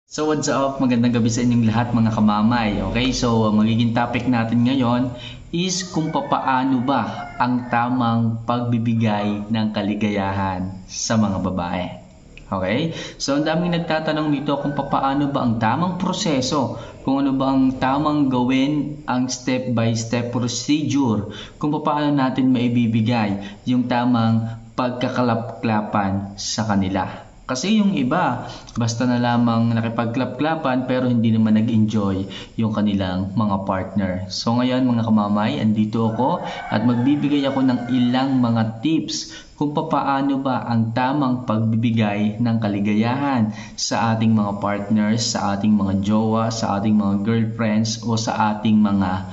So what's up? Magandang gabi sa inyong lahat mga kamamay. Okay, so magiging topic natin ngayon is kung papaano ba ang tamang pagbibigay ng kaligayahan sa mga babae. Okay? So ang daming nagtatanong dito kung papaano ba ang tamang proseso, kung ano ba ang tamang gawin, ang step-by-step procedure, kung papaano natin maibibigay yung tamang pagkakalap-klapan sa kanila. Kasi yung iba, basta na lamang nakipagklap-klapan pero hindi naman nag-enjoy yung kanilang mga partner. So ngayon mga kamamay, andito ako at magbibigay ako ng ilang mga tips kung papaano ba ang tamang pagbibigay ng kaligayahan sa ating mga partners, sa ating mga jowa, sa ating mga girlfriends o sa ating mga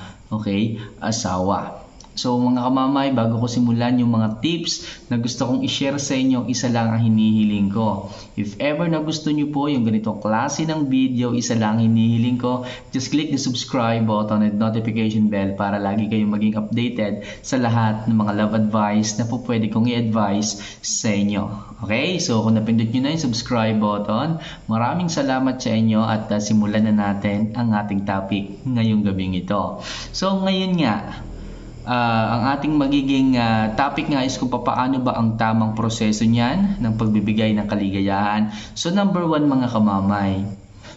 asawa. So mga kamamay, bago ko simulan yung mga tips na gusto kong i-share sa inyo, isa lang ang hinihiling ko. If ever na gusto nyo po yung ganitong klase ng video, isa lang ang hinihiling ko, just click the subscribe button and notification bell para lagi kayong maging updated sa lahat ng mga love advice na po pwede kong i-advise sa inyo. Okay, so kung napindot nyo na yung subscribe button, maraming salamat sa inyo at simulan na natin ang ating topic ngayong gabing ito. So ngayon nga, ang ating magiging topic nga is kung paano ba ang tamang proseso niyan ng pagbibigay ng kaligayahan. So number 1 mga kamamay,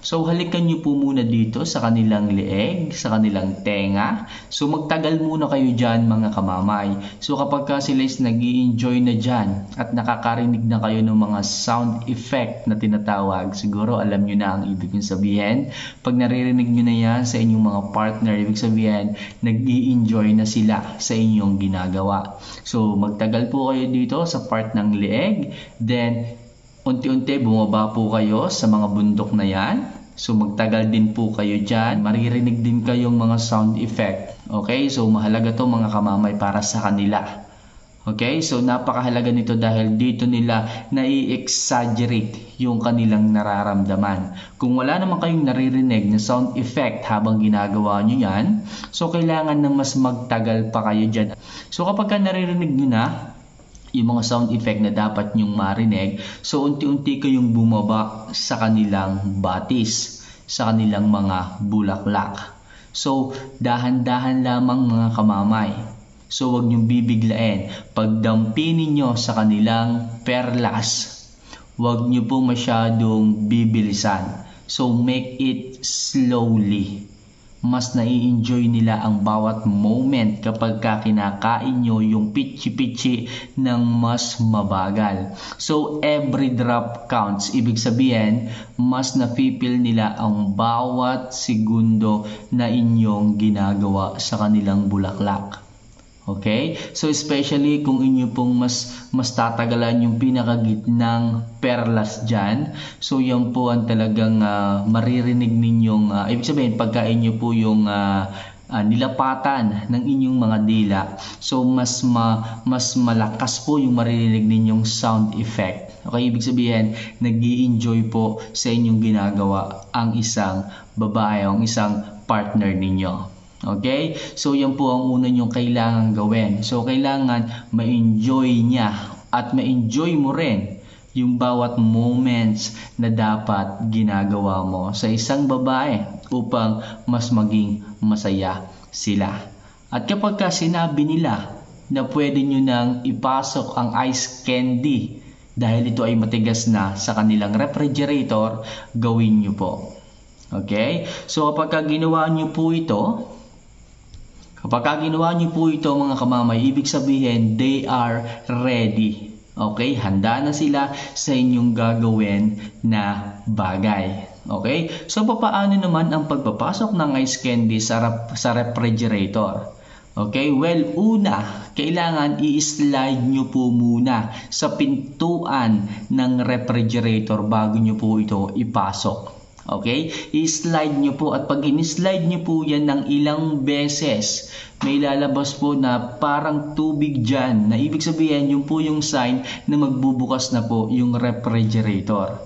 so halikan nyo po muna dito sa kanilang leeg, sa kanilang tenga. So magtagal muna kayo dyan mga kamamay. So kapag sila is nag-i-enjoy na dyan at nakakarinig na kayo ng mga sound effect na tinatawag, siguro alam nyo na ang ibig kong sabihin. Pag naririnig nyo na yan sa inyong mga partner, ibig sabihin nag-i-enjoy na sila sa inyong ginagawa. So magtagal po kayo dito sa part ng leeg, then unti-unti bumaba po kayo sa mga bundok na yan. So magtagal din po kayo dyan. Maririnig din kayong mga sound effect. Okay, so mahalaga to mga kamamay para sa kanila. Okay, so napakahalaga nito dahil dito nila nai-exaggerate yung kanilang nararamdaman. Kung wala naman kayong naririnig na sound effect habang ginagawa nyo yan, so kailangan na mas magtagal pa kayo dyan. So kapag naririnig nyo na yung mga sound effect na dapat nyong marinig, so unti-unti kayong bumaba sa kanilang batis, sa kanilang mga bulaklak. So dahan-dahan lamang mga kamamay. So wag nyong bibiglain. Pagdampinin nyo sa kanilang perlas, wag nyo po masyadong bibilisan. So make it slowly. Mas nai-enjoy nila ang bawat moment kapag kinakain nyo yung pichi-pichi ng mas mabagal. So every drop counts. Ibig sabihin, mas na-feel nila ang bawat segundo na inyong ginagawa sa kanilang bulaklak. Okay? So especially kung inyo pong mas tatagalan yung pinakagitnang perlas dyan. So yan po ang talagang maririnig ninyong, ibig sabihin pagka inyo po yung nilapatan ng inyong mga dila. So mas malakas po yung maririnig ninyong sound effect. Okay? Ibig sabihin nag-i-enjoy po sa inyong ginagawa ang isang babae o ang isang partner ninyo. Okay? So, yan po ang una nyong kailangan gawin. So, kailangan ma-enjoy niya at ma-enjoy mo rin yung bawat moments na dapat ginagawa mo sa isang babae upang mas maging masaya sila. At kapag sinabi nila na pwede nyo nang ipasok ang ice candy dahil ito ay matigas na sa kanilang refrigerator, gawin nyo po. Okay? So, kapag ginawa nyo po ito, mga kamamay, ibig sabihin, they are ready. Okay? Handa na sila sa inyong gagawin na bagay. Okay? So, paano naman ang pagpapasok ng ice candy sa refrigerator? Okay? Well, una, kailangan i-slide nyo po muna sa pintuan ng refrigerator bago nyo po ito ipasok. Okay? I-slide nyo po at pag in-slide nyo po yan ng ilang beses, may lalabas po na parang tubig dyan na ibig sabihin yun po yung sign na magbubukas na po yung refrigerator.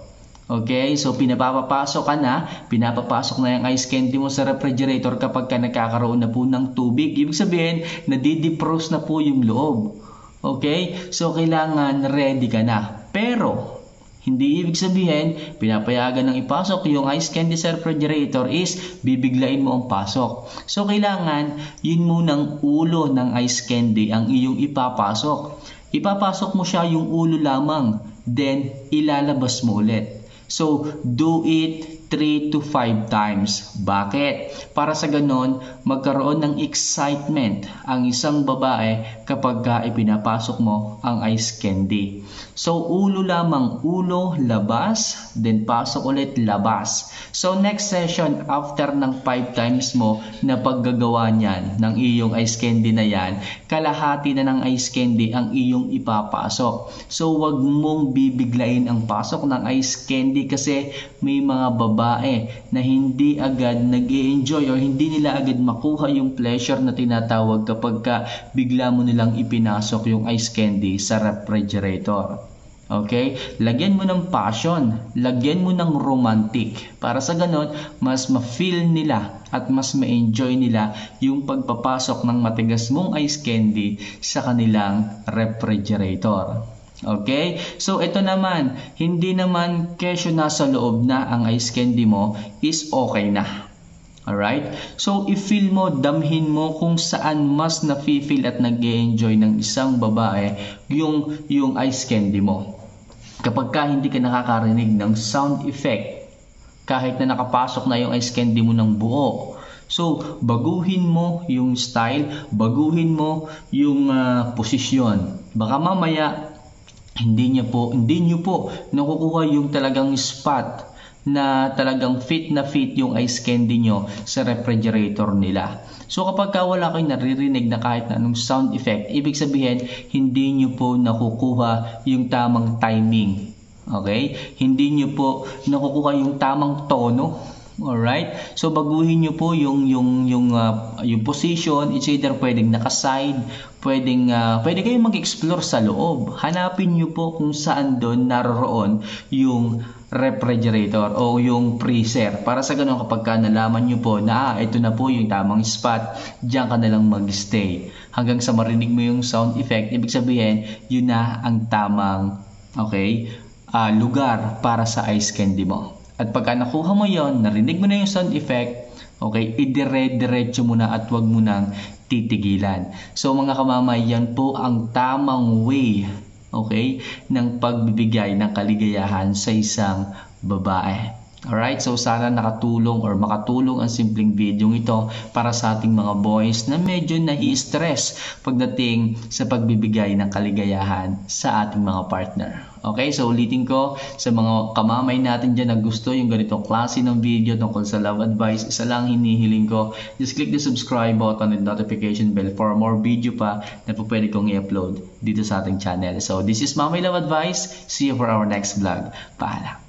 Okay? So pinapapasok na yung ice candy mo sa refrigerator kapag nagkakaroon na po ng tubig. Ibig sabihin nadidefrost na po yung loob. Okay? So kailangan ready ka na. Pero Hindi ibig sabihin, pinapayagan ng ipasok yung ice candy sa refrigerator is bibiglain mo ang pasok. So, kailangan yun munang ulo ng ice candy ang iyong ipapasok. Ipapasok mo siya yung ulo lamang, then ilalabas mo ulit. So, do it 3 to 5 times. Bakit? Para sa ganon, magkaroon ng excitement ang isang babae kapag ipinapasok mo ang ice candy. So, ulo lamang, ulo, labas, then pasok ulit, labas. So, next session, after ng 5 times mo na paggagawa niyan ng iyong ice candy na yan, kalahati na ng ice candy ang iyong ipapasok. So, wag mong bibiglain ang pasok ng ice candy kasi may mga babae na hindi agad nag-i-enjoy or hindi nila agad makuha yung pleasure na tinatawag kapag bigla mo nilang ipinasok yung ice candy sa refrigerator. Okay? Lagyan mo ng passion, lagyan mo ng romantic para sa ganon, mas ma-feel nila at mas ma-enjoy nila yung pagpapasok ng matigas mong ice candy sa kanilang refrigerator. Okay? So, ito naman, hindi naman kesyo nasa loob na ang ice candy mo is okay na. Alright? So, i-feel mo, damhin mo kung saan mas na-feel at nag-e-enjoy ng isang babae yung ice candy mo. Kapag hindi ka nakakarinig ng sound effect, kahit na nakapasok na yung ice candy mo ng buo. So, baguhin mo yung style, baguhin mo yung posisyon. Baka mamaya, hindi nyo po nakukuha yung talagang spot na talagang fit na fit yung ice candy nyo sa refrigerator nila. So kapag wala kayong naririnig na kahit na anong sound effect, ibig sabihin hindi nyo po nakukuha yung tamang timing. Okay? Hindi nyo po nakukuha yung tamang tono. Alright? So baguhin nyo po yung position. It's either pwedeng nakaside, pwede kayong mag-explore sa loob. Hanapin nyo po kung saan doon naroon yung refrigerator o yung freezer. Para sa ganun kapag nalaman nyo po na ito na po yung tamang spot, diyan ka na lang mag-stay. Hanggang sa marinig mo yung sound effect, ibig sabihin, yun na ang tamang lugar para sa ice candy mo. At pagka nakuha mo yon, narinig mo na yung sound effect, okay, idire-diretso mo na at wag mo nang titigilan. So mga kamamay, yan po ang tamang way, okay, ng pagbibigay ng kaligayahan sa isang babae. Alright, so sana nakatulong or makatulong ang simpleng video ito para sa ating mga boys na medyo nai-stress pagdating sa pagbibigay ng kaligayahan sa ating mga partner. Okay, so ulitin ko sa mga kamamay natin dyan na gusto yung ganitong klase ng video tungkol sa love advice, isa lang hinihiling ko, just click the subscribe button and notification bell for more video pa na po pwede kong i-upload dito sa ating channel. So this is Mamay Love Advice. See you for our next vlog. Paalam.